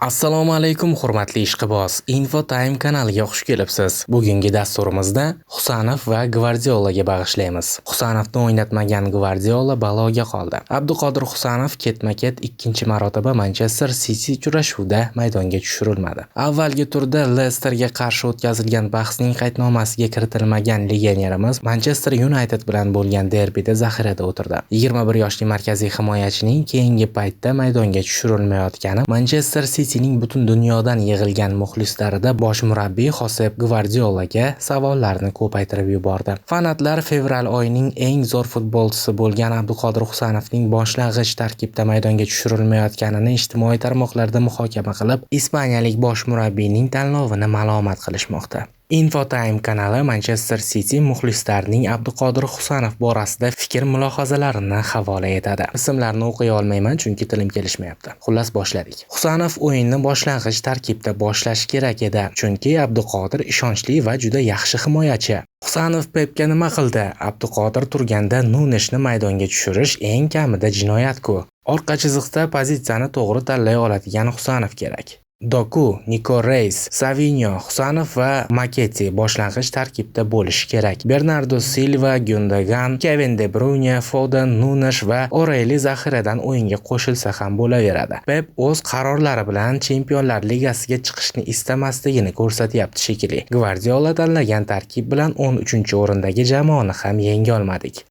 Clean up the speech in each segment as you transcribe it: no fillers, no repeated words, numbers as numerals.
Assalomu alaykum hurmatli ishqiboz. Infotime kanaliga xush kelibsiz. Bugungi dasturimizda Husanov va Gvardiolaga bag'ishlaymiz. Husanovni o'ynatmagan Gvardiola baloga qoldi. Abduqodir Husanov ketma-ket ikkinchi marotaba Manchester City uchrashuvida maydonga tushirilmadi. Avvalgi turda Leicesterga qarshi o'tkazilgan bahsning qaydnomasiga kiritilmagan legionerimiz Manchester United bilan bo'lgan derbida zaxirada o'tirdi. 21 yoshli markaziy himoyachining keyingi paytda maydonga tushirilmayotgani Manchester City butun dunyodan yig'ilgan muxlislarida bosh murabbiy Josep Gvardiolaga savollarni ko'paytirib yubordi. Fanatlar fevral oyining eng zo'r futbolchisi bo'lgan Abduqodir Husanovning boshlang'ich tarkibda maydonga tushirilmayotganini ijtimoiy tarmoqlarda muhokama qilib, ispaniyalik bosh murabbiyning tanlovini malomat qilishmoqda. Infotime kanali Manchester City muxlislarining Abduqodir Husanov borasida fikr-mulohazalarini havola etadi. Ismlarni o'qiy olmayman chunki tilim kelishmayapti. Xullas boshladik. Husanov o'yinni boshlang'ich tarkibda boshlash kerak edi, chunki Abduqodir ishonchli va juda yaxshi himoyachi. Husanov Pepga nima qildi? Abduqodir turganda Nuneshni maydonga tushirish eng kamida jinoyat-ku. Orqa chiziqda pozitsiyani to'g'ri tanlay oladigan Husanov kerak. Doku, Nico Reis, Savinho, Husanov va Maketi boshlang'ich tarkibda bo'lishi kerak. Bernardo Silva, Gundogan, Kevin De Bruyne, Foden, Nunes va O'Reilly zaxiradan o'yinga qo'shilsa ham bo'laveradi. Pep o'z qarorlari bilan Chempionlar Ligasiga chiqishni istamasligini ko'rsatyapti shekilli. Gvardiola tanlagan tarkib bilan 13-o'rindagi jamoani ham yenga olmadik.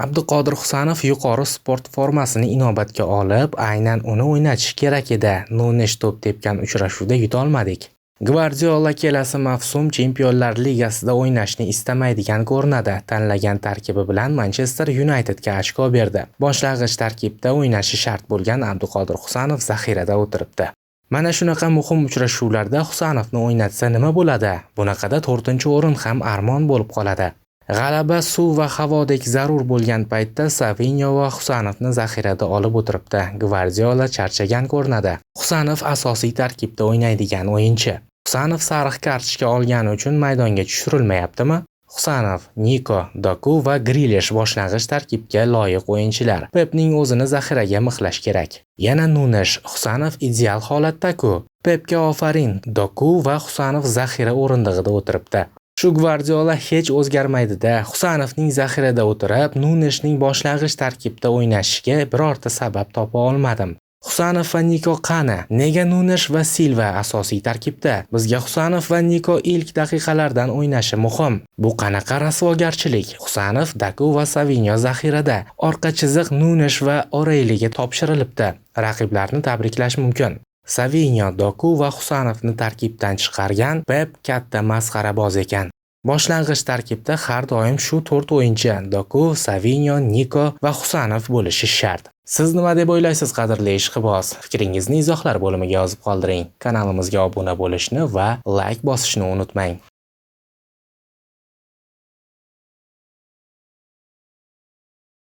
Abduqodir Husanov yuqori sport formasini inobatga olib, aynan uni o'ynatish kerak edi. Nunes to'p tepgan uchrashuvda yuta olmadik. Gvardiola kelasi mavsum Chempionlar Ligasida o'ynashni istamaydigan ko'rinadi. Tanlagan tarkibi bilan Manchester Unitedga ochko berdi. Boshlang'ich tarkibda o'ynashi shart bo'lgan Abduqodir Husanov zaxirada o'tiribdi. Mana shunaqa muhim uchrashuvlarda Husanovni o'ynatsa nima bo'ladi? Bunaqada 4-o'rin ham armon bo'lib qoladi. G'alaba suv va havodek zarur bo'lgan paytda Savinho va Husanovni zaxirada olib o'tiribdi. Gvardiola charchagan ko'rinadi. Husanov asosiy tarkibda o'ynaydigan o'yinchi. Husanov sariq kartochka olgani uchun maydonga tushirilmayaptimi? Husanov, Nico, Doku va Grilish boshlang'ich tarkibga loyiq o'yinchilar. Pepning o'zini zaxiraga mixlash kerak. Yana Nunes, Husanov ideal holatda-ku. Pepga ofarin. Doku va Husanov zaxira o'rindig'ida o'tiribdi. Shu Gvardiola hech o'zgarmaydi-da. Husanovning zaxirada o'tirib, Nuneshning boshlang'ich tarkibda o'ynashiga birorta sabab topa olmadim. Husanov va Nico qani? Nega Nunes va Silva asosiy tarkibda? Bizga Husanov va Nico ilk daqiqalardan o'ynashi muhim. Bu qanaqa rasvogarchilik? Husanov, Doku va Savinho zaxirada. Orqa chiziq Nunes va O'Reillyga topshirilibdi. Raqiblarni tabriklash mumkin. Savinho, Doku va Husanovni tarkibdan chiqargan Pep katta masxaraboz ekan. Boshlang'ich tarkibda har doim shu 4 o'yinchi Doku, Savinho, Nico va Husanov bo'lishi shart. Siz nima deb o'ylaysiz, qadrli ishqiboz? Fikringizni izohlar bo'limiga yozib qoldiring. Kanalimizga obuna bo'lishni va like bosishni unutmang.